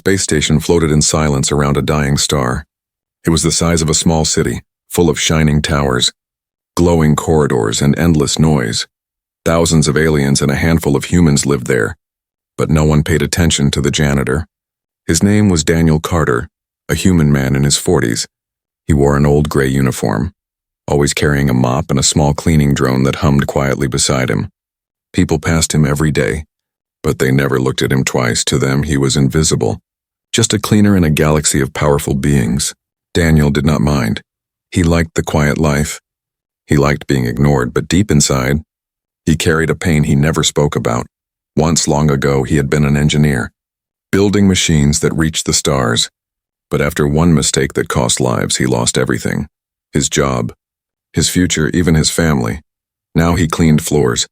space station floated in silence around a dying star. It was the size of a small city, full of shining towers, glowing corridors, and endless noise. Thousands of aliens and a handful of humans lived there, but no one paid attention to the janitor. His name was Daniel Carter, a human man in his 40s. He wore an old gray uniform, always carrying a mop and a small cleaning drone that hummed quietly beside him. People passed him every day, but they never looked at him twice. To them, he was invisible, just a cleaner in a galaxy of powerful beings. Daniel did not mind. He liked the quiet life. He liked being ignored, but deep inside, he carried a pain he never spoke about. Once long ago, he had been an engineer, building machines that reached the stars. But after one mistake that cost lives, he lost everything. His job, his future, even his family. Now he cleaned floors,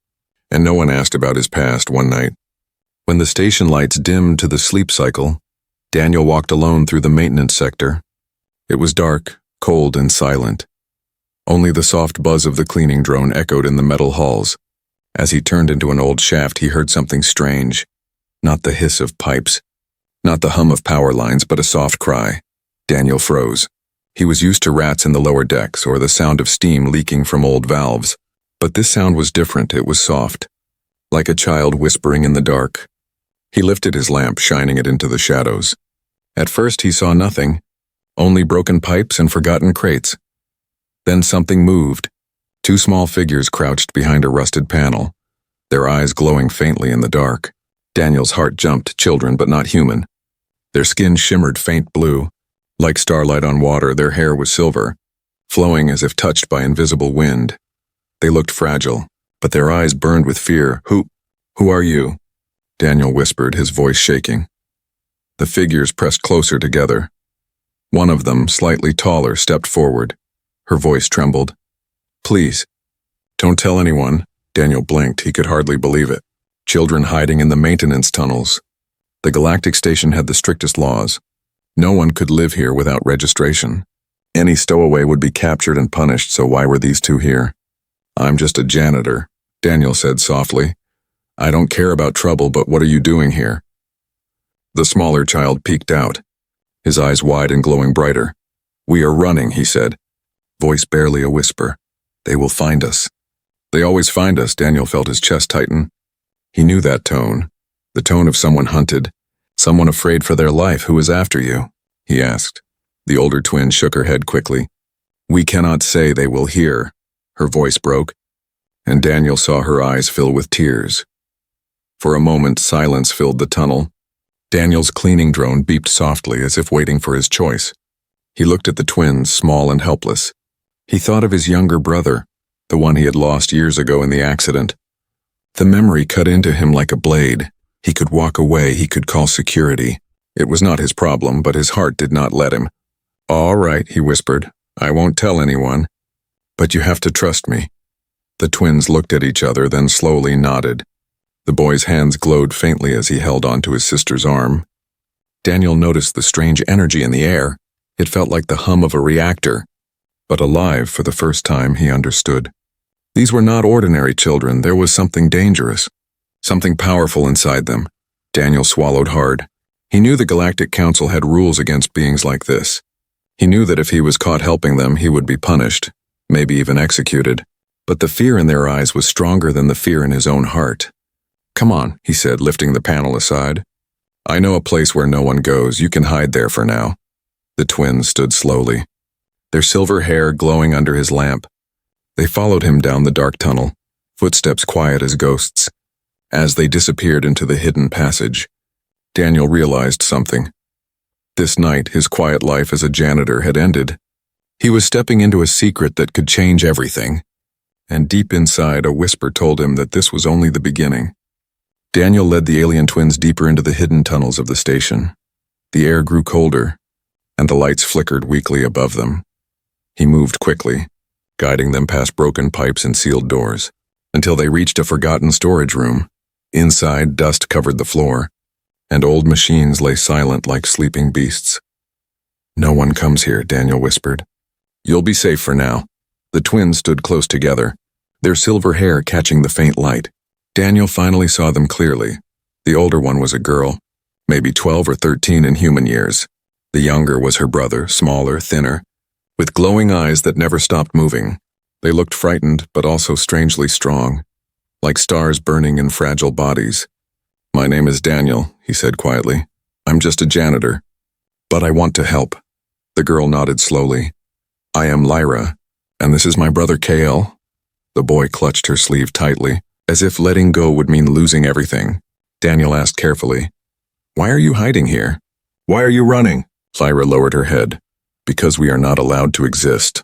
and no one asked about his past. One night, when the station lights dimmed to the sleep cycle, Daniel walked alone through the maintenance sector. It was dark, cold, and silent. Only the soft buzz of the cleaning drone echoed in the metal halls. As he turned into an old shaft, he heard something strange. Not the hiss of pipes, not the hum of power lines, but a soft cry. Daniel froze. He was used to rats in the lower decks or the sound of steam leaking from old valves. But this sound was different. It was soft, like a child whispering in the dark. He lifted his lamp, shining it into the shadows. At first he saw nothing, only broken pipes and forgotten crates. Then something moved. Two small figures crouched behind a rusted panel, their eyes glowing faintly in the dark. Daniel's heart jumped. Children, but not human. Their skin shimmered faint blue, like starlight on water. Their hair was silver, flowing as if touched by invisible wind. They looked fragile, but their eyes burned with fear. Who are you?" Daniel whispered, his voice shaking. The figures pressed closer together. One of them, slightly taller, stepped forward. Her voice trembled. "Please, don't tell anyone." Daniel blinked. He could hardly believe it. Children hiding in the maintenance tunnels. The galactic station had the strictest laws. No one could live here without registration. Any stowaway would be captured and punished, so why were these two here? "I'm just a janitor," Daniel said softly. "I don't care about trouble, but what are you doing here?" The smaller child peeked out, his eyes wide and glowing brighter. "We are running," he said, voice barely a whisper. "They will find us." "They always find us." Daniel felt his chest tighten. He knew that tone, the tone of someone hunted, someone afraid for their life. "Who is after you?" he asked. The older twin shook her head quickly. "We cannot say. They will hear." Her voice broke, and Daniel saw her eyes fill with tears. For a moment, silence filled the tunnel. Daniel's cleaning drone beeped softly, as if waiting for his choice. He looked at the twins, small and helpless. He thought of his younger brother, the one he had lost years ago in the accident. The memory cut into him like a blade. He could walk away, he could call security. It was not his problem, but his heart did not let him. "All right," he whispered. "I won't tell anyone. But you have to trust me." The twins looked at each other, then slowly nodded. The boy's hands glowed faintly as he held onto his sister's arm. Daniel noticed the strange energy in the air. It felt like the hum of a reactor. But alive, for the first time, he understood. These were not ordinary children. There was something dangerous, something powerful inside them. Daniel swallowed hard. He knew the Galactic Council had rules against beings like this. He knew that if he was caught helping them, he would be punished, maybe even executed. But the fear in their eyes was stronger than the fear in his own heart. "Come on," he said, lifting the panel aside. "I know a place where no one goes. You can hide there for now." The twins stood slowly, their silver hair glowing under his lamp. They followed him down the dark tunnel, footsteps quiet as ghosts. As they disappeared into the hidden passage, Daniel realized something. This night, his quiet life as a janitor had ended. He was stepping into a secret that could change everything. And deep inside, a whisper told him that this was only the beginning. Daniel led the alien twins deeper into the hidden tunnels of the station. The air grew colder, and the lights flickered weakly above them. He moved quickly, guiding them past broken pipes and sealed doors, until they reached a forgotten storage room. Inside, dust covered the floor, and old machines lay silent like sleeping beasts. "No one comes here," Daniel whispered. "You'll be safe for now." The twins stood close together, their silver hair catching the faint light. Daniel finally saw them clearly. The older one was a girl, maybe 12 or 13 in human years. The younger was her brother, smaller, thinner, with glowing eyes that never stopped moving. They looked frightened, but also strangely strong, like stars burning in fragile bodies. "My name is Daniel," he said quietly. "I'm just a janitor. But I want to help." The girl nodded slowly. "I am Lyra, and this is my brother Kale." The boy clutched her sleeve tightly, as if letting go would mean losing everything. Daniel asked carefully, "Why are you hiding here? Why are you running?" Lyra lowered her head. "Because we are not allowed to exist."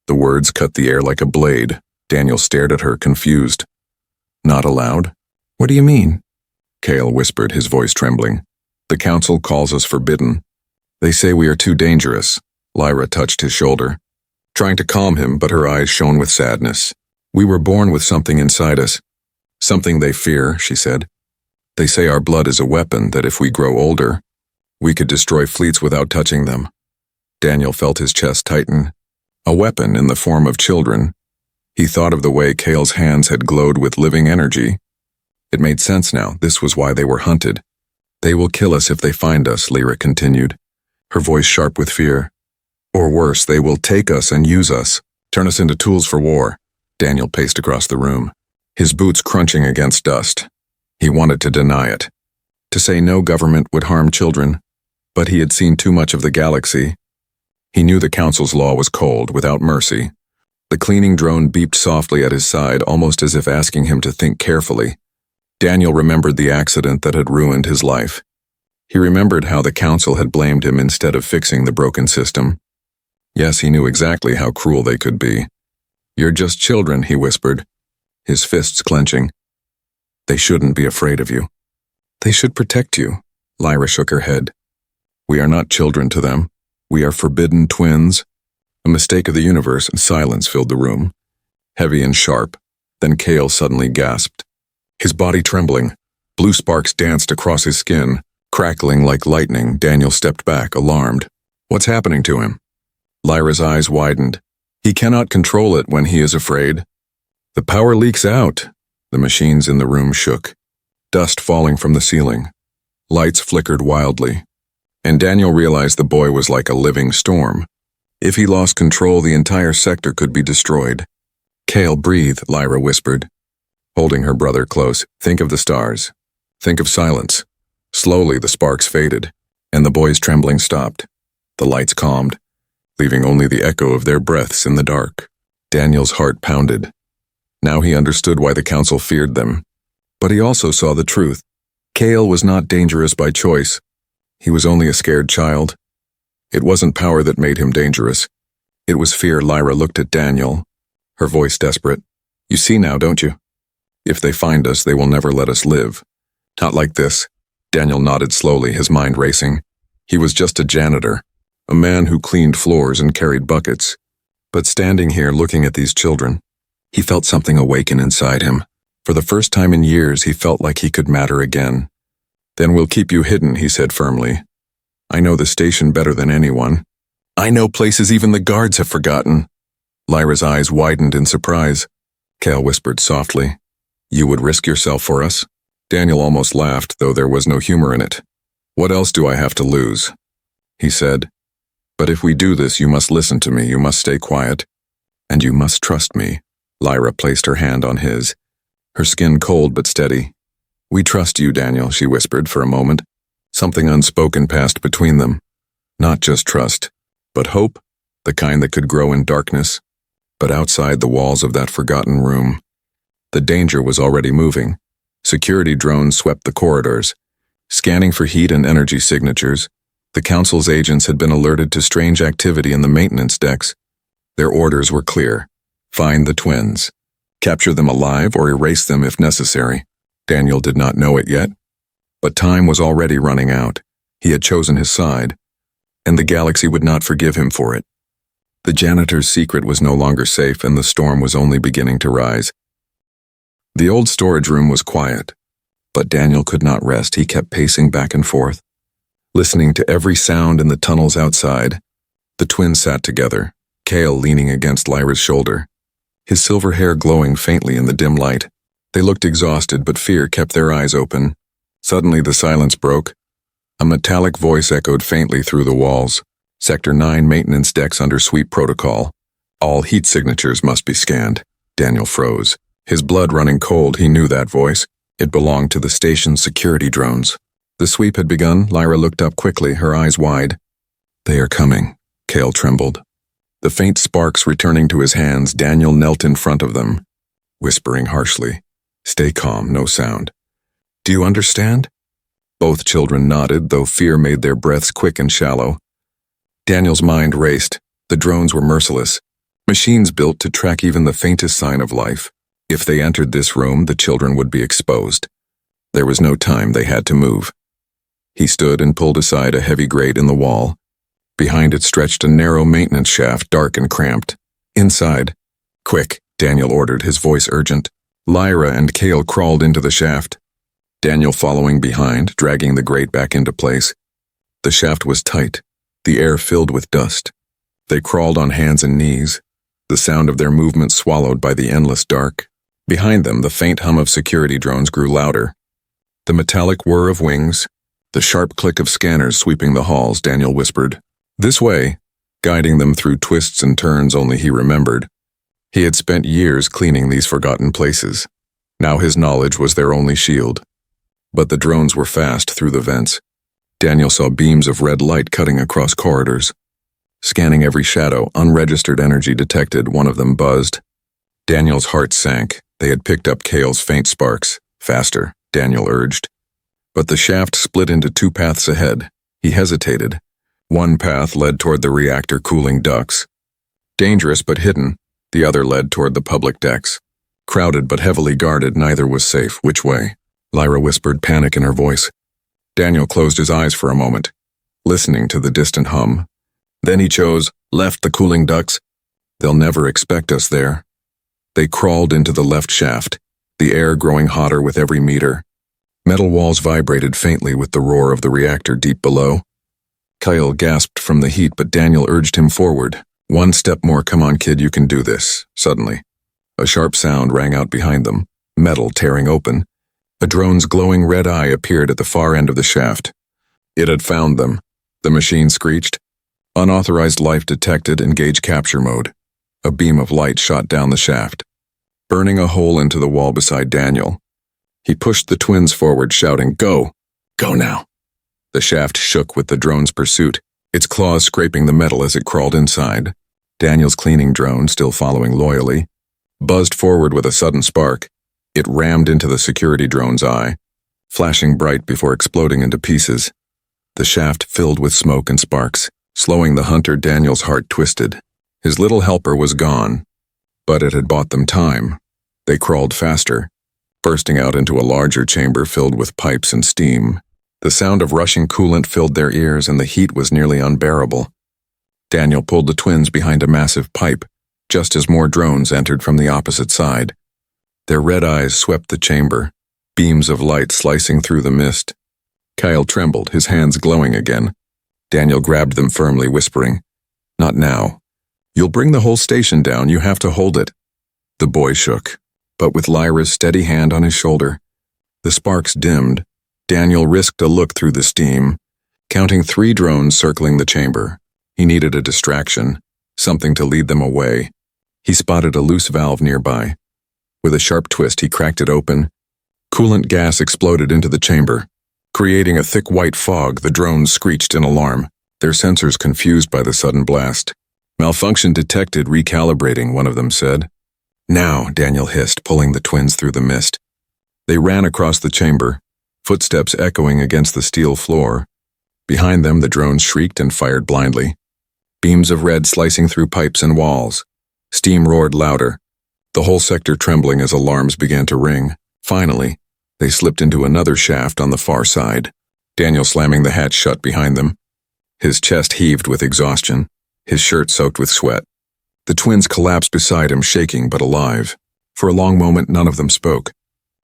The words cut the air like a blade. Daniel stared at her, confused. "Not allowed? What do you mean?" Kale whispered, his voice trembling. "The council calls us forbidden. They say we are too dangerous." Lyra touched his shoulder, trying to calm him, but her eyes shone with sadness. "We were born with something inside us. Something they fear," she said. "They say our blood is a weapon, that if we grow older, we could destroy fleets without touching them." Daniel felt his chest tighten. A weapon in the form of children. He thought of the way Kale's hands had glowed with living energy. It made sense now. This was why they were hunted. "They will kill us if they find us," Lyra continued, her voice sharp with fear. "Or worse, they will take us and use us, turn us into tools for war." Daniel paced across the room, his boots crunching against dust. He wanted to deny it, to say no government would harm children, but he had seen too much of the galaxy. He knew the council's law was cold, without mercy. The cleaning drone beeped softly at his side, almost as if asking him to think carefully. Daniel remembered the accident that had ruined his life. He remembered how the council had blamed him instead of fixing the broken system. Yes, he knew exactly how cruel they could be. "You're just children," he whispered, his fists clenching. "They shouldn't be afraid of you. They should protect you." Lyra shook her head. "We are not children to them. We are forbidden twins." A mistake of the universe, and silence filled the room, heavy and sharp. Then Kale suddenly gasped, his body trembling. Blue sparks danced across his skin, crackling like lightning. Daniel stepped back, alarmed. What's happening to him? Lyra's eyes widened. He cannot control it when he is afraid. The power leaks out. The machines in the room shook, dust falling from the ceiling. Lights flickered wildly, and Daniel realized the boy was like a living storm. If he lost control, the entire sector could be destroyed. "Kale, breathe," Lyra whispered, holding her brother close. "Think of the stars. Think of silence." Slowly, the sparks faded, and the boy's trembling stopped. The lights calmed, leaving only the echo of their breaths in the dark. Daniel's heart pounded. Now he understood why the council feared them. But he also saw the truth. Kale was not dangerous by choice. He was only a scared child. It wasn't power that made him dangerous. It was fear. Lyra looked at Daniel, her voice desperate. "You see now, don't you? If they find us, they will never let us live. Not like this." Daniel nodded slowly, his mind racing. He was just a janitor, a man who cleaned floors and carried buckets. But standing here looking at these children, he felt something awaken inside him. For the first time in years, he felt like he could matter again. "Then we'll keep you hidden," he said firmly. "I know the station better than anyone. I know places even the guards have forgotten." Lyra's eyes widened in surprise. Kale whispered softly, "You would risk yourself for us?" Daniel almost laughed, though there was no humor in it. "What else do I have to lose?" he said. "But if we do this, you must listen to me, you must stay quiet, and you must trust me." Lyra placed her hand on his, her skin cold but steady. "We trust you, Daniel," she whispered for a moment. Something unspoken passed between them. Not just trust, but hope, the kind that could grow in darkness. But outside the walls of that forgotten room, the danger was already moving. Security drones swept the corridors, scanning for heat and energy signatures. The council's agents had been alerted to strange activity in the maintenance decks. Their orders were clear. Find the twins. Capture them alive or erase them if necessary. Daniel did not know it yet, but time was already running out. He had chosen his side, and the galaxy would not forgive him for it. The janitor's secret was no longer safe, and the storm was only beginning to rise. The old storage room was quiet, but Daniel could not rest. He kept pacing back and forth, listening to every sound in the tunnels outside. The twins sat together, Kale leaning against Lyra's shoulder, his silver hair glowing faintly in the dim light. They looked exhausted, but fear kept their eyes open. Suddenly the silence broke. A metallic voice echoed faintly through the walls. Sector 9 maintenance decks under sweep protocol. All heat signatures must be scanned. Daniel froze. His blood running cold, he knew that voice. It belonged to the station's security drones. The sweep had begun. Lyra looked up quickly, her eyes wide. They are coming. Cale trembled. The faint sparks returning to his hands, Daniel knelt in front of them, whispering harshly. Stay calm, no sound. Do you understand? Both children nodded, though fear made their breaths quick and shallow. Daniel's mind raced. The drones were merciless. Machines built to track even the faintest sign of life. If they entered this room, the children would be exposed. There was no time, they had to move. He stood and pulled aside a heavy grate in the wall. Behind it stretched a narrow maintenance shaft, dark and cramped. Inside. Quick, Daniel ordered, his voice urgent. Lyra and Cale crawled into the shaft. Daniel following behind, dragging the grate back into place. The shaft was tight, the air filled with dust. They crawled on hands and knees, the sound of their movement swallowed by the endless dark. Behind them, the faint hum of security drones grew louder. The metallic whir of wings, the sharp click of scanners sweeping the halls, Daniel whispered. This way, guiding them through twists and turns only he remembered. He had spent years cleaning these forgotten places. Now his knowledge was their only shield. But the drones were fast through the vents. Daniel saw beams of red light cutting across corridors. Scanning every shadow, unregistered energy detected, one of them buzzed. Daniel's heart sank. They had picked up Cale's faint sparks. Faster, Daniel urged. But the shaft split into two paths ahead. He hesitated. One path led toward the reactor cooling ducts. Dangerous but hidden, the other led toward the public decks. Crowded but heavily guarded, neither was safe. Which way? Lyra whispered, panic in her voice. Daniel closed his eyes for a moment, listening to the distant hum. Then he chose, left the cooling ducts. They'll never expect us there. They crawled into the left shaft, the air growing hotter with every meter. Metal walls vibrated faintly with the roar of the reactor deep below. Cale gasped from the heat, but Daniel urged him forward. One step more, come on kid, you can do this. Suddenly, a sharp sound rang out behind them, metal tearing open. A drone's glowing red eye appeared at the far end of the shaft. It had found them. The machine screeched. Unauthorized life detected, engage capture mode. A beam of light shot down the shaft, burning a hole into the wall beside Daniel. He pushed the twins forward, shouting, Go! Go now! The shaft shook with the drone's pursuit, its claws scraping the metal as it crawled inside. Daniel's cleaning drone, still following loyally, buzzed forward with a sudden spark. It rammed into the security drone's eye, flashing bright before exploding into pieces. The shaft filled with smoke and sparks, slowing the hunter. Daniel's heart twisted. His little helper was gone, but it had bought them time. They crawled faster, bursting out into a larger chamber filled with pipes and steam. The sound of rushing coolant filled their ears, and the heat was nearly unbearable. Daniel pulled the twins behind a massive pipe, just as more drones entered from the opposite side. Their red eyes swept the chamber, beams of light slicing through the mist. Cale trembled, his hands glowing again. Daniel grabbed them firmly, whispering, Not now. You'll bring the whole station down, you have to hold it. The boy shook, but with Lyra's steady hand on his shoulder. The sparks dimmed. Daniel risked a look through the steam, counting 3 drones circling the chamber. He needed a distraction, something to lead them away. He spotted a loose valve nearby. With a sharp twist, he cracked it open. Coolant gas exploded into the chamber. Creating a thick white fog, the drones screeched in alarm, their sensors confused by the sudden blast. Malfunction detected, recalibrating, one of them said. Now, Daniel hissed, pulling the twins through the mist. They ran across the chamber, footsteps echoing against the steel floor. Behind them, the drones shrieked and fired blindly. Beams of red slicing through pipes and walls. Steam roared louder, the whole sector trembling as alarms began to ring. Finally, they slipped into another shaft on the far side, Daniel slamming the hatch shut behind them. His chest heaved with exhaustion, his shirt soaked with sweat. The twins collapsed beside him, shaking but alive. For a long moment, none of them spoke.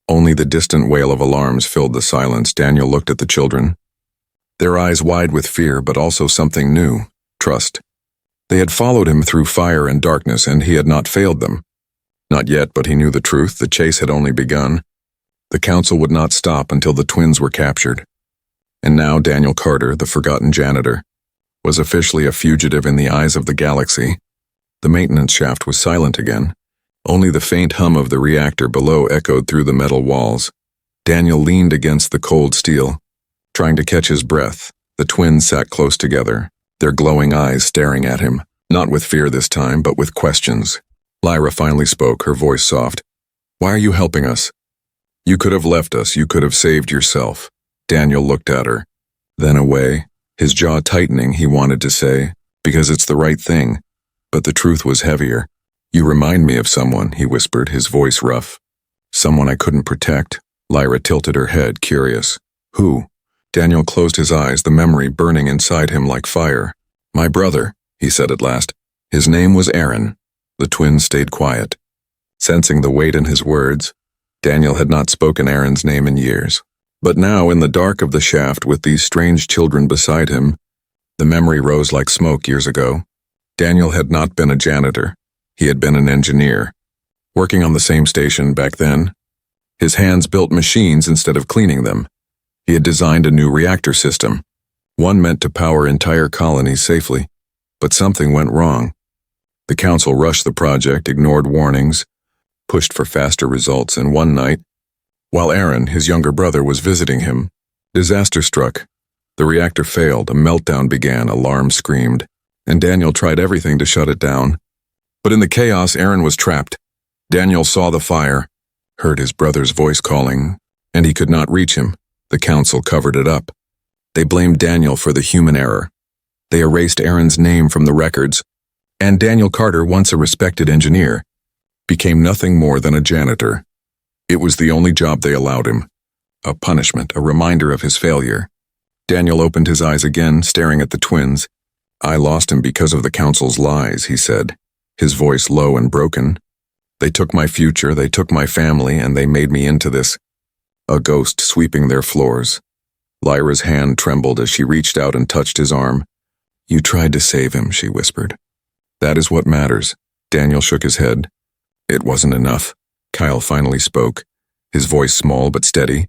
Only the distant wail of alarms filled the silence. Daniel looked at the children, their eyes wide with fear, but also something new, trust. They had followed him through fire and darkness, and he had not failed them. Not yet, but he knew the truth. The chase had only begun. The council would not stop until the twins were captured. And now Daniel Carter, the forgotten janitor, was officially a fugitive in the eyes of the galaxy. The maintenance shaft was silent again. Only the faint hum of the reactor below echoed through the metal walls. Daniel leaned against the cold steel, trying to catch his breath. The twins sat close together, their glowing eyes staring at him, not with fear this time, but with questions. Lyra finally spoke, her voice soft. "Why are you helping us? You could have left us, you could have saved yourself." Daniel looked at her, then away, his jaw tightening. He wanted to say, "Because it's the right thing," but the truth was heavier. "You remind me of someone," he whispered, his voice rough. "Someone I couldn't protect." Lyra tilted her head, curious. "Who?" Daniel closed his eyes, the memory burning inside him like fire. "My brother," he said at last. "His name was Aaron." The twins stayed quiet. Sensing the weight in his words, Daniel had not spoken Aaron's name in years. But now, in the dark of the shaft with these strange children beside him, the memory rose like smoke years ago. Daniel had not been a janitor. He had been an engineer. Working on the same station back then, his hands built machines instead of cleaning them. He had designed a new reactor system, one meant to power entire colonies safely. But something went wrong. The council rushed the project, ignored warnings, pushed for faster results, and one night, while Aaron, his younger brother, was visiting him, disaster struck. The reactor failed, a meltdown began, alarms screamed, and Daniel tried everything to shut it down. But in the chaos, Aaron was trapped. Daniel saw the fire, heard his brother's voice calling, and he could not reach him. The council covered it up. They blamed Daniel for the human error. They erased Aaron's name from the records, and Daniel Carter, once a respected engineer, became nothing more than a janitor. It was the only job they allowed him. A punishment, a reminder of his failure. Daniel opened his eyes again, staring at the twins. "I lost him because of the council's lies," he said, his voice low and broken. "They took my future, they took my family, and they made me into this. A ghost sweeping their floors." Lyra's hand trembled as she reached out and touched his arm. "You tried to save him," she whispered. "That is what matters." Daniel shook his head. "It wasn't enough." Kyle finally spoke, his voice small but steady.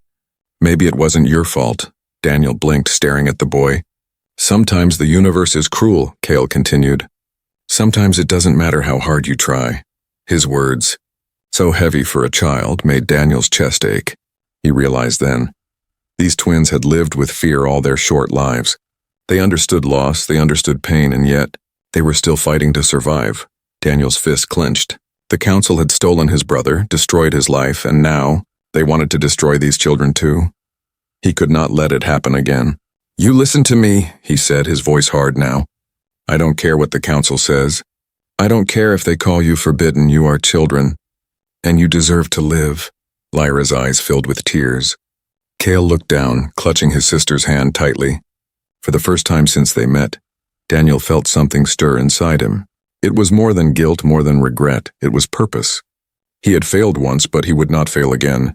"Maybe it wasn't your fault." Daniel blinked, staring at the boy. "Sometimes the universe is cruel," Kale continued. "Sometimes it doesn't matter how hard you try." His words, so heavy for a child, made Daniel's chest ache. He realized then. These twins had lived with fear all their short lives. They understood loss, they understood pain, and yet they were still fighting to survive. Daniel's fist clenched. The council had stolen his brother, destroyed his life, and now they wanted to destroy these children too. He could not let it happen again. "You listen to me," he said, his voice hard now. "I don't care what the council says. I don't care if they call you forbidden. You are children, and you deserve to live." Lyra's eyes filled with tears. Kale looked down, clutching his sister's hand tightly. For the first time since they met, Daniel felt something stir inside him. It was more than guilt, more than regret. It was purpose. He had failed once, but he would not fail again.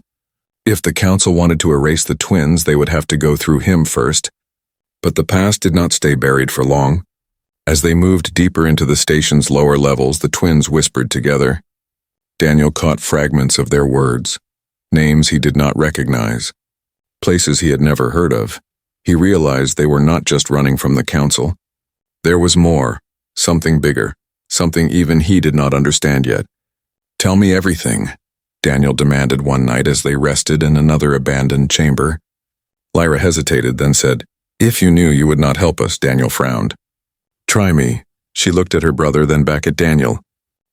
If the council wanted to erase the twins, they would have to go through him first. But the past did not stay buried for long. As they moved deeper into the station's lower levels, the twins whispered together. Daniel caught fragments of their words, names he did not recognize, places he had never heard of. He realized they were not just running from the council. There was more, something bigger, something even he did not understand yet. "Tell me everything," Daniel demanded one night as they rested in another abandoned chamber. Lyra hesitated, then said, "If you knew, you would not help us," Daniel frowned. "Try me." She looked at her brother, then back at Daniel.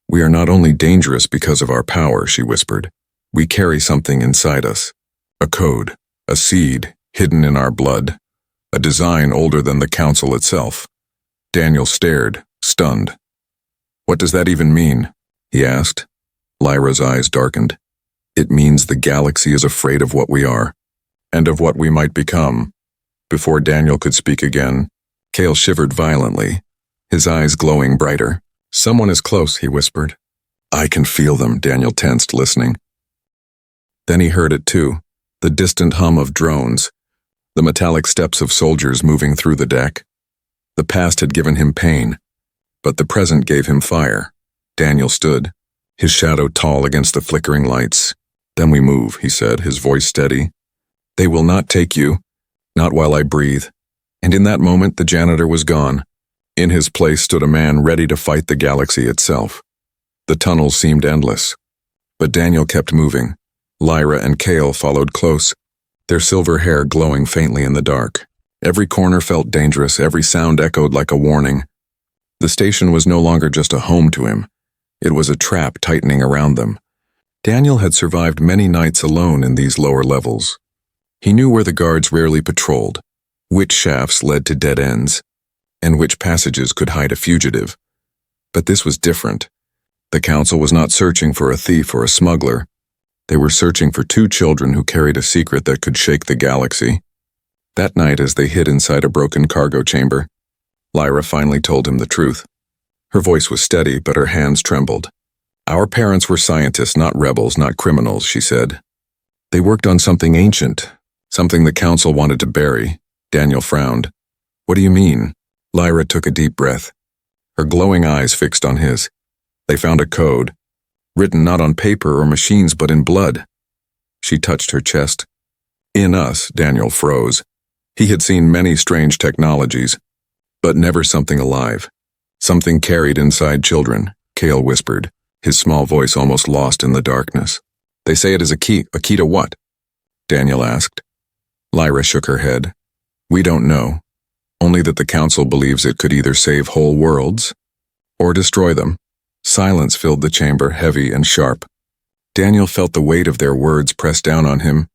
"We are not only dangerous because of our power," she whispered. "We carry something inside us. A code, a seed, hidden in our blood. A design older than the council itself." Daniel stared, stunned. "What does that even mean?" he asked. Lyra's eyes darkened. "It means the galaxy is afraid of what we are, and of what we might become." Before Daniel could speak again, Kale shivered violently, his eyes glowing brighter. "Someone is close," he whispered. "I can feel them," Daniel tensed, listening. Then he heard it too, the distant hum of drones, the metallic steps of soldiers moving through the deck. The past had given him pain, but the present gave him fire. Daniel stood, his shadow tall against the flickering lights. "Then we move," he said, his voice steady. "They will not take you. Not while I breathe. And in that moment, the janitor was gone. In his place stood a man ready to fight the galaxy itself. The tunnels seemed endless. But Daniel kept moving. Lyra and Kale followed close, their silver hair glowing faintly in the dark. Every corner felt dangerous, every sound echoed like a warning. The station was no longer just a home to him. It was a trap tightening around them. Daniel had survived many nights alone in these lower levels. He knew where the guards rarely patrolled, which shafts led to dead ends, and which passages could hide a fugitive. But this was different. The council was not searching for a thief or a smuggler. They were searching for two children who carried a secret that could shake the galaxy. That night, as they hid inside a broken cargo chamber, Lyra finally told him the truth. Her voice was steady, but her hands trembled. "Our parents were scientists, not rebels, not criminals," she said. "They worked on something ancient, something the council wanted to bury." Daniel frowned. "What do you mean?" Lyra took a deep breath, her glowing eyes fixed on his. "They found a code, written not on paper or machines but in blood." She touched her chest. "In us," Daniel froze. He had seen many strange technologies, but never something alive. "Something carried inside children," Kale whispered, his small voice almost lost in the darkness. "They say it is a key. A key to what?" Daniel asked. Lyra shook her head. "We don't know. Only that the council believes it could either save whole worlds or destroy them." Silence filled the chamber, heavy and sharp. Daniel felt the weight of their words press down on him.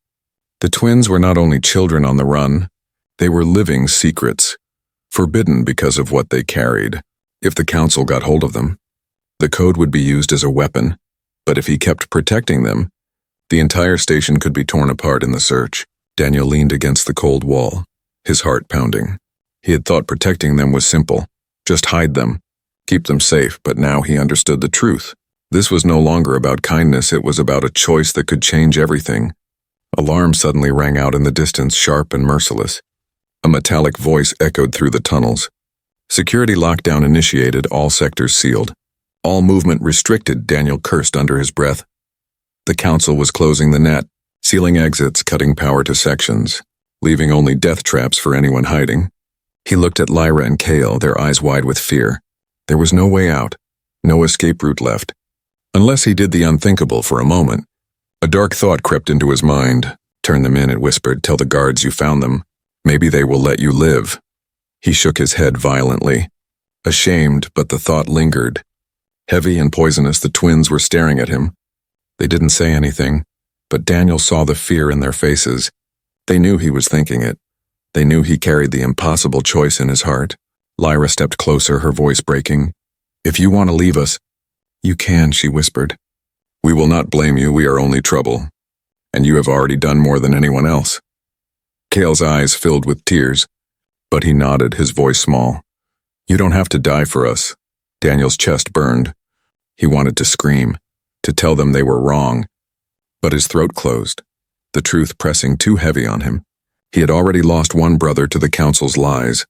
The twins were not only children on the run, they were living secrets, forbidden because of what they carried. If the council got hold of them, the code would be used as a weapon, but if he kept protecting them, the entire station could be torn apart in the search. Daniel leaned against the cold wall, his heart pounding. He had thought protecting them was simple. Just hide them, keep them safe, but now he understood the truth. This was no longer about kindness, it was about a choice that could change everything. Alarms suddenly rang out in the distance, sharp and merciless. A metallic voice echoed through the tunnels. Security lockdown initiated, all sectors sealed. All movement restricted, Daniel cursed under his breath. The council was closing the net, sealing exits, cutting power to sections, leaving only death traps for anyone hiding. He looked at Lyra and Kale, their eyes wide with fear. There was no way out, no escape route left. Unless he did the unthinkable for a moment. A dark thought crept into his mind. "Turn them in," it whispered. "Tell the guards you found them. Maybe they will let you live." He shook his head violently. Ashamed, but the thought lingered. Heavy and poisonous, the twins were staring at him. They didn't say anything, but Daniel saw the fear in their faces. They knew he was thinking it. They knew he carried the impossible choice in his heart. Lyra stepped closer, her voice breaking. "If you want to leave us, you can," she whispered. "We will not blame you, we are only trouble. And you have already done more than anyone else." Kale's eyes filled with tears, but he nodded, his voice small. "You don't have to die for us." Daniel's chest burned. He wanted to scream, to tell them they were wrong, but his throat closed, the truth pressing too heavy on him. He had already lost one brother to the council's lies.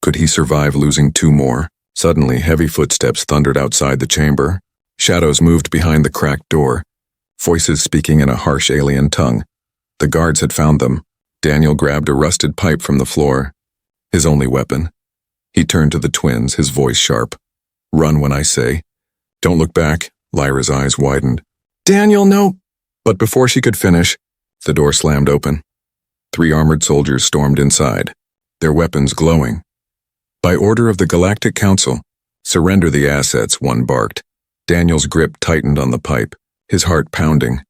Could he survive losing two more? Suddenly, heavy footsteps thundered outside the chamber. Shadows moved behind the cracked door, voices speaking in a harsh alien tongue. The guards had found them. Daniel grabbed a rusted pipe from the floor, his only weapon. He turned to the twins, his voice sharp. "Run when I say." "Don't look back." Lyra's eyes widened. "Daniel, no!" But before she could finish, the door slammed open. 3 armored soldiers stormed inside, their weapons glowing. "By order of the Galactic Council, surrender the assets," one barked. Daniel's grip tightened on the pipe, his heart pounding.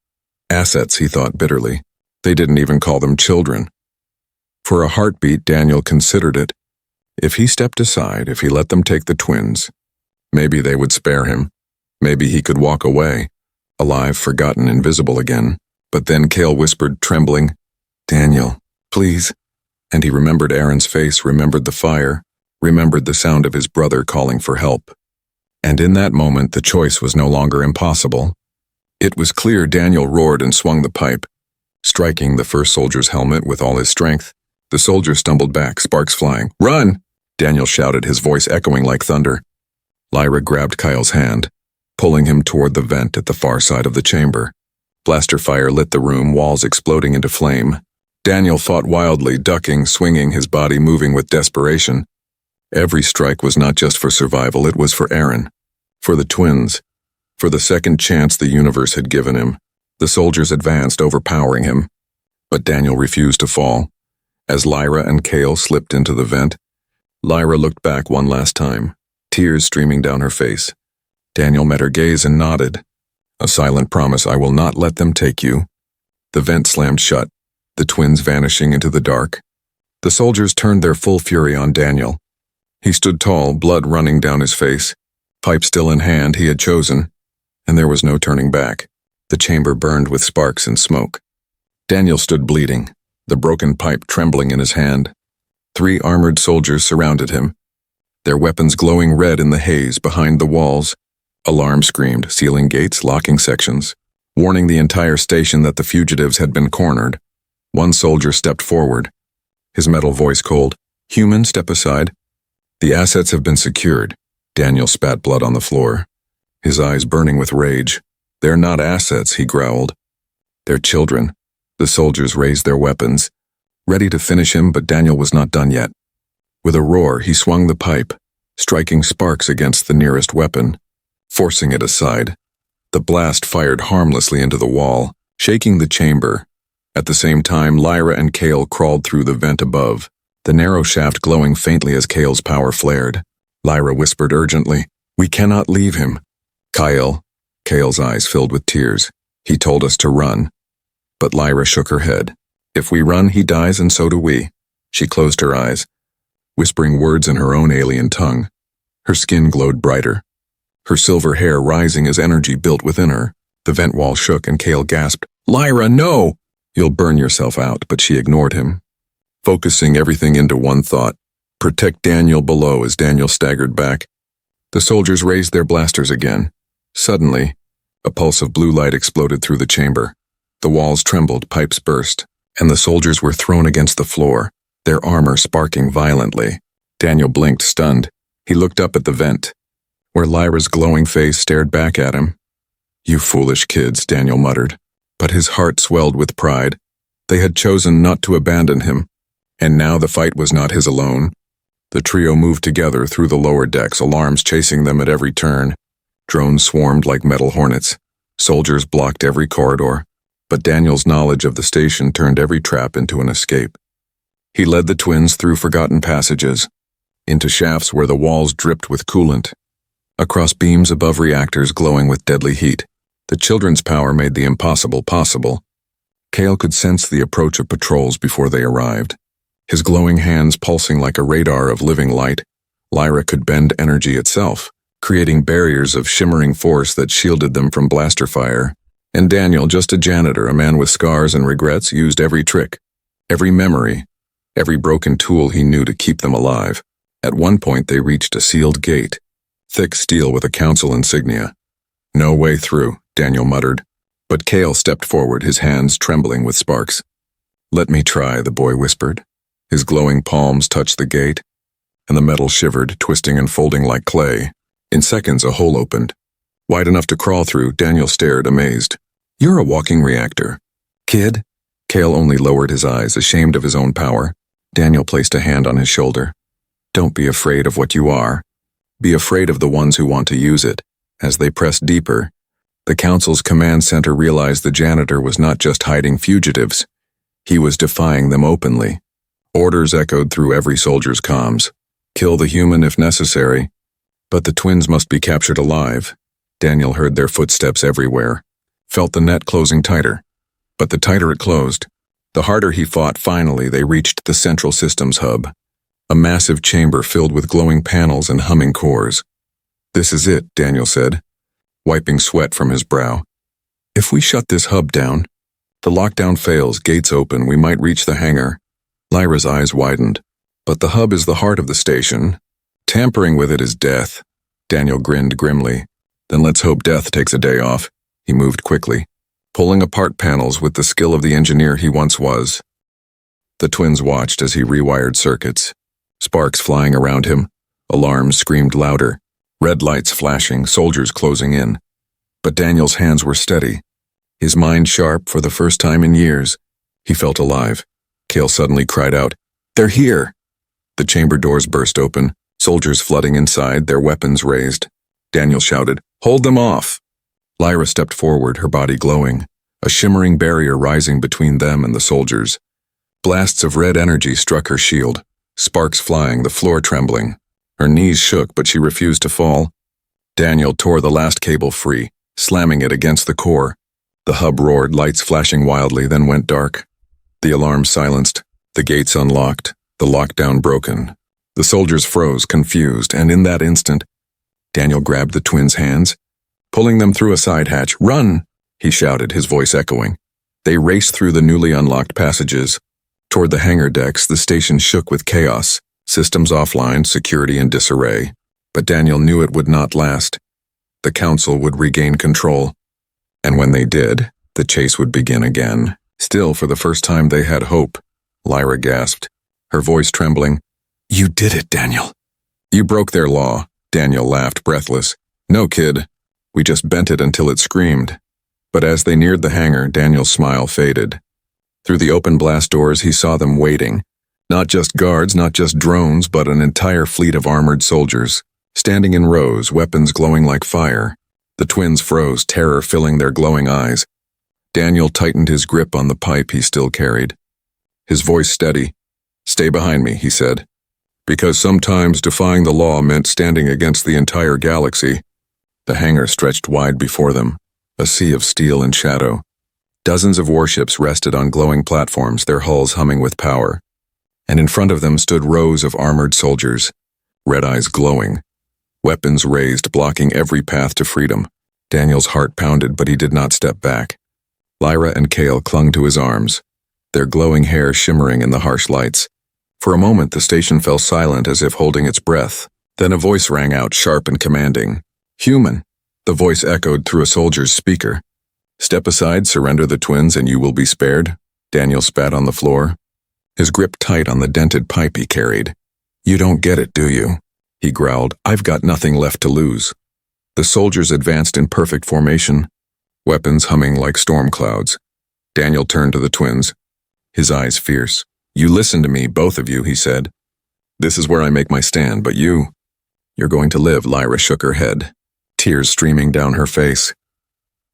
Assets, he thought bitterly. They didn't even call them children. For a heartbeat, Daniel considered it. If he stepped aside, if he let them take the twins, maybe they would spare him. Maybe he could walk away, alive, forgotten, invisible again. But then Kale whispered, trembling, "Daniel, please." And he remembered Aaron's face, remembered the fire, remembered the sound of his brother calling for help. And in that moment, the choice was no longer impossible. It was clear. Daniel roared and swung the pipe, striking the first soldier's helmet with all his strength. The soldier stumbled back, sparks flying. "Run!" Daniel shouted, his voice echoing like thunder. Lyra grabbed Kyle's hand, pulling him toward the vent at the far side of the chamber. Blaster fire lit the room, walls exploding into flame. Daniel fought wildly, ducking, swinging, his body moving with desperation. Every strike was not just for survival, it was for Aaron, for the twins, for the second chance the universe had given him. The soldiers advanced, overpowering him. But Daniel refused to fall. As Lyra and Kale slipped into the vent, Lyra looked back one last time, tears streaming down her face. Daniel met her gaze and nodded. A silent promise, I will not let them take you. The vent slammed shut, the twins vanishing into the dark. The soldiers turned their full fury on Daniel. He stood tall, blood running down his face. Pipe still in hand, he had chosen, and there was no turning back. The chamber burned with sparks and smoke. Daniel stood bleeding, the broken pipe trembling in his hand. 3 armored soldiers surrounded him, their weapons glowing red in the haze behind the walls. Alarm screamed, sealing gates, locking sections, warning the entire station that the fugitives had been cornered. One soldier stepped forward, his metal voice cold. Human, step aside. The assets have been secured. Daniel spat blood on the floor, his eyes burning with rage. They're not assets, he growled. They're children. The soldiers raised their weapons, ready to finish him, but Daniel was not done yet. With a roar, he swung the pipe, striking sparks against the nearest weapon, forcing it aside. The blast fired harmlessly into the wall, shaking the chamber. At the same time, Lyra and Kale crawled through the vent above, the narrow shaft glowing faintly as Kale's power flared. Lyra whispered urgently, "We cannot leave him." Kale's eyes filled with tears. "He told us to run." But Lyra shook her head. "If we run, he dies, and so do we." She closed her eyes, whispering words in her own alien tongue. Her skin glowed brighter, her silver hair rising as energy built within her. The vent wall shook and Kale gasped, "Lyra, no!" "You'll burn yourself out," but she ignored him, focusing everything into one thought. Protect Daniel below. As Daniel staggered back, the soldiers raised their blasters again. Suddenly, a pulse of blue light exploded through the chamber. The walls trembled, pipes burst, and the soldiers were thrown against the floor, their armor sparking violently. Daniel blinked, stunned. He looked up at the vent, where Lyra's glowing face stared back at him. "You foolish kids," Daniel muttered, but his heart swelled with pride. They had chosen not to abandon him, and now the fight was not his alone. The trio moved together through the lower decks, alarms chasing them at every turn. Drones swarmed like metal hornets. Soldiers blocked every corridor, but Daniel's knowledge of the station turned every trap into an escape. He led the twins through forgotten passages, into shafts where the walls dripped with coolant, across beams above reactors glowing with deadly heat. The children's power made the impossible possible. Kale could sense the approach of patrols before they arrived, his glowing hands pulsing like a radar of living light. Lyra could bend energy itself, creating barriers of shimmering force that shielded them from blaster fire. And Daniel, just a janitor, a man with scars and regrets, used every trick, every memory, every broken tool he knew to keep them alive. At one point they reached a sealed gate, thick steel with a council insignia. "No way through," Daniel muttered, but Kale stepped forward, his hands trembling with sparks. "Let me try," the boy whispered. His glowing palms touched the gate, and the metal shivered, twisting and folding like clay. In seconds, a hole opened, wide enough to crawl through. Daniel stared, amazed. "You're a walking reactor, kid." Kale only lowered his eyes, ashamed of his own power. Daniel placed a hand on his shoulder. "Don't be afraid of what you are. Be afraid of the ones who want to use it." As they pressed deeper, the Council's command center realized the janitor was not just hiding fugitives. He was defying them openly. Orders echoed through every soldier's comms. Kill the human if necessary, but the twins must be captured alive. Daniel heard their footsteps everywhere, felt the net closing tighter. But the tighter it closed, the harder he fought. Finally, they reached the central systems hub, a massive chamber filled with glowing panels and humming cores. "This is it," Daniel said, wiping sweat from his brow. "If we shut this hub down, the lockdown fails, gates open, we might reach the hangar." Lyra's eyes widened. "But the hub is the heart of the station. Tampering with it is death." Daniel grinned grimly. "Then let's hope death takes a day off." He moved quickly, pulling apart panels with the skill of the engineer he once was. The twins watched as he rewired circuits, sparks flying around him. Alarms screamed louder, red lights flashing, soldiers closing in. But Daniel's hands were steady, his mind sharp. For the first time in years, he felt alive. Cale suddenly cried out, "They're here!" The chamber doors burst open, soldiers flooding inside, their weapons raised. Daniel shouted, "Hold them off!" Lyra stepped forward, her body glowing, a shimmering barrier rising between them and the soldiers. Blasts of red energy struck her shield, sparks flying, the floor trembling. Her knees shook, but she refused to fall. Daniel tore the last cable free, slamming it against the core. The hub roared, lights flashing wildly, then went dark. The alarm silenced, the gates unlocked, the lockdown broken. The soldiers froze, confused, and in that instant, Daniel grabbed the twins' hands, pulling them through a side hatch. "Run!" he shouted, his voice echoing. They raced through the newly unlocked passages. Toward the hangar decks, the station shook with chaos, systems offline, security in disarray. But Daniel knew it would not last. The Council would regain control. And when they did, the chase would begin again. Still, for the first time, they had hope. Lyra gasped, her voice trembling. "You did it, Daniel." "You broke their law," Daniel laughed, breathless. "No, kid. We just bent it until it screamed." But as they neared the hangar, Daniel's smile faded. Through the open blast doors, he saw them waiting. Not just guards, not just drones, but an entire fleet of armored soldiers, standing in rows, weapons glowing like fire. The twins froze, terror filling their glowing eyes. Daniel tightened his grip on the pipe he still carried. His voice steady. "Stay behind me," he said. "Because sometimes defying the law meant standing against the entire galaxy." The hangar stretched wide before them, a sea of steel and shadow. Dozens of warships rested on glowing platforms, their hulls humming with power. And in front of them stood rows of armored soldiers, red eyes glowing, weapons raised, blocking every path to freedom. Daniel's heart pounded, but he did not step back. Lyra and Cale clung to his arms, their glowing hair shimmering in the harsh lights. For a moment, the station fell silent as if holding its breath. Then a voice rang out, sharp and commanding. "Human!" The voice echoed through a soldier's speaker. "Step aside, surrender the twins, and you will be spared." Daniel spat on the floor, his grip tight on the dented pipe he carried. "You don't get it, do you?" he growled. "I've got nothing left to lose." The soldiers advanced in perfect formation, weapons humming like storm clouds. Daniel turned to the twins, his eyes fierce. "You listen to me, both of you," he said. "This is where I make my stand, but you're going to live." Lyra shook her head, tears streaming down her face.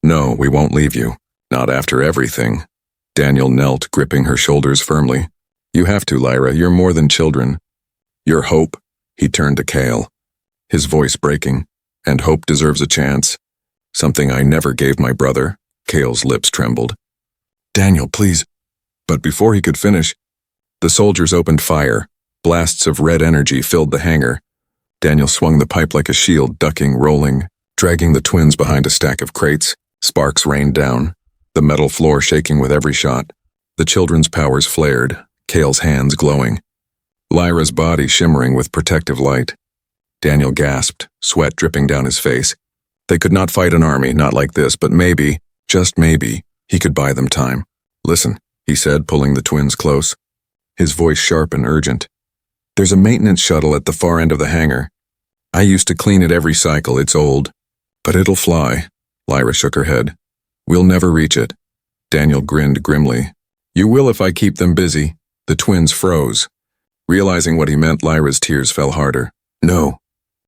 "No, we won't leave you. Not after everything." Daniel knelt, gripping her shoulders firmly. "You have to, Lyra. You're more than children. You're hope." He turned to Cale, his voice breaking. "And hope deserves a chance. Something I never gave my brother." Cale's lips trembled. "Daniel, please." But before he could finish, the soldiers opened fire. Blasts of red energy filled the hangar. Daniel swung the pipe like a shield, ducking, rolling, dragging the twins behind a stack of crates. Sparks rained down, the metal floor shaking with every shot. The children's powers flared, Cale's hands glowing, Lyra's body shimmering with protective light. Daniel gasped, sweat dripping down his face. They could not fight an army, not like this, but maybe, just maybe, he could buy them time. "Listen," he said, pulling the twins close, his voice sharp and urgent. "There's a maintenance shuttle at the far end of the hangar. I used to clean it every cycle, it's old. But it'll fly." Lyra shook her head. "We'll never reach it." Daniel grinned grimly. "You will if I keep them busy." The twins froze. Realizing what he meant, Lyra's tears fell harder. "No,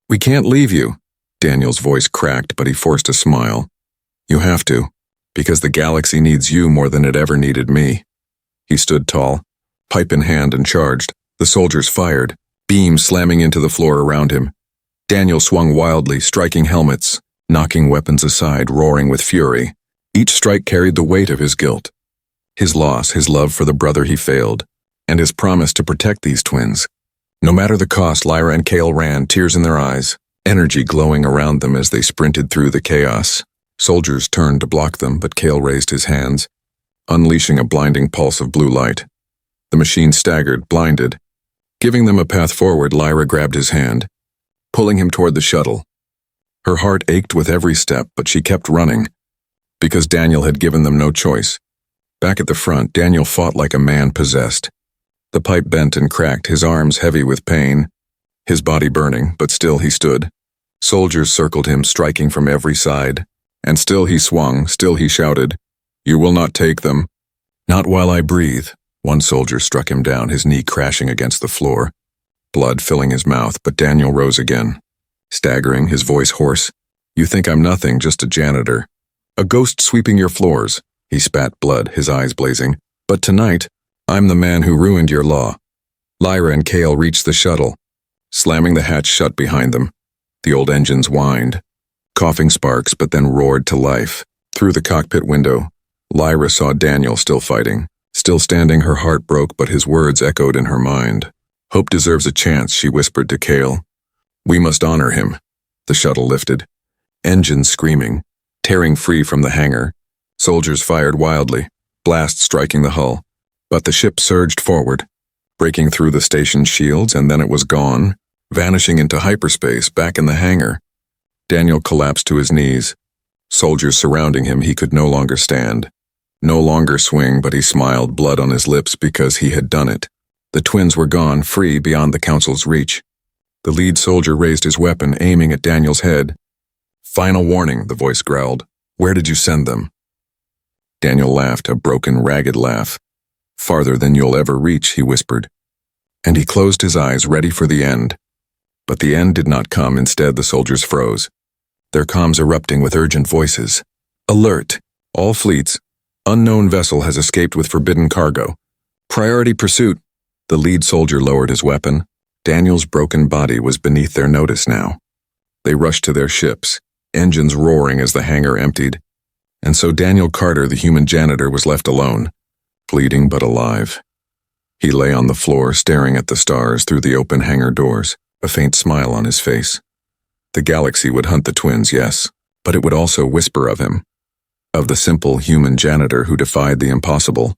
we can't leave you." Daniel's voice cracked, but he forced a smile. "You have to, because the galaxy needs you more than it ever needed me." He stood tall, pipe in hand, and charged. The soldiers fired, beams slamming into the floor around him. Daniel swung wildly, striking helmets, knocking weapons aside, roaring with fury. Each strike carried the weight of his guilt. His loss, his love for the brother he failed, and his promise to protect these twins. No matter the cost, Lyra and Cale ran, tears in their eyes, energy glowing around them as they sprinted through the chaos. Soldiers turned to block them, but Cale raised his hands, unleashing a blinding pulse of blue light. The machine staggered, blinded. Giving them a path forward, Lyra grabbed his hand, pulling him toward the shuttle. Her heart ached with every step, but she kept running, because Daniel had given them no choice. Back at the front, Daniel fought like a man possessed. The pipe bent and cracked, his arms heavy with pain, his body burning, but still he stood. Soldiers circled him, striking from every side. And still he swung, still he shouted, "You will not take them." "Not while I breathe." One soldier struck him down, his knee crashing against the floor, blood filling his mouth, but Daniel rose again. Staggering, his voice hoarse. "You think I'm nothing, just a janitor. A ghost sweeping your floors." He spat blood, his eyes blazing. "But tonight, I'm the man who ruined your law." Lyra and Cale reached the shuttle, slamming the hatch shut behind them. The old engines whined, coughing sparks, but then roared to life. Through the cockpit window, Lyra saw Daniel still fighting. Still standing, her heart broke, but his words echoed in her mind. "Hope deserves a chance," she whispered to Cale. "We must honor him." The shuttle lifted, engines screaming, tearing free from the hangar. Soldiers fired wildly, blasts striking the hull. But the ship surged forward, breaking through the station's shields, and then it was gone, vanishing into hyperspace back in the hangar. Daniel collapsed to his knees. Soldiers surrounding him, he could no longer stand. No longer swing, but he smiled, blood on his lips, because he had done it. The twins were gone, free beyond the council's reach. The lead soldier raised his weapon, aiming at Daniel's head. "Final warning," the voice growled. "Where did you send them?" Daniel laughed, a broken, ragged laugh. "Farther than you'll ever reach," he whispered. And he closed his eyes, ready for the end. But the end did not come. Instead, the soldiers froze, their comms erupting with urgent voices. "Alert! All fleets! Unknown vessel has escaped with forbidden cargo. Priority pursuit!" The lead soldier lowered his weapon. Daniel's broken body was beneath their notice now. They rushed to their ships, engines roaring as the hangar emptied. And so Daniel Carter, the human janitor, was left alone, bleeding but alive. He lay on the floor, staring at the stars through the open hangar doors, a faint smile on his face. The galaxy would hunt the twins, yes, but it would also whisper of him, of the simple human janitor who defied the impossible.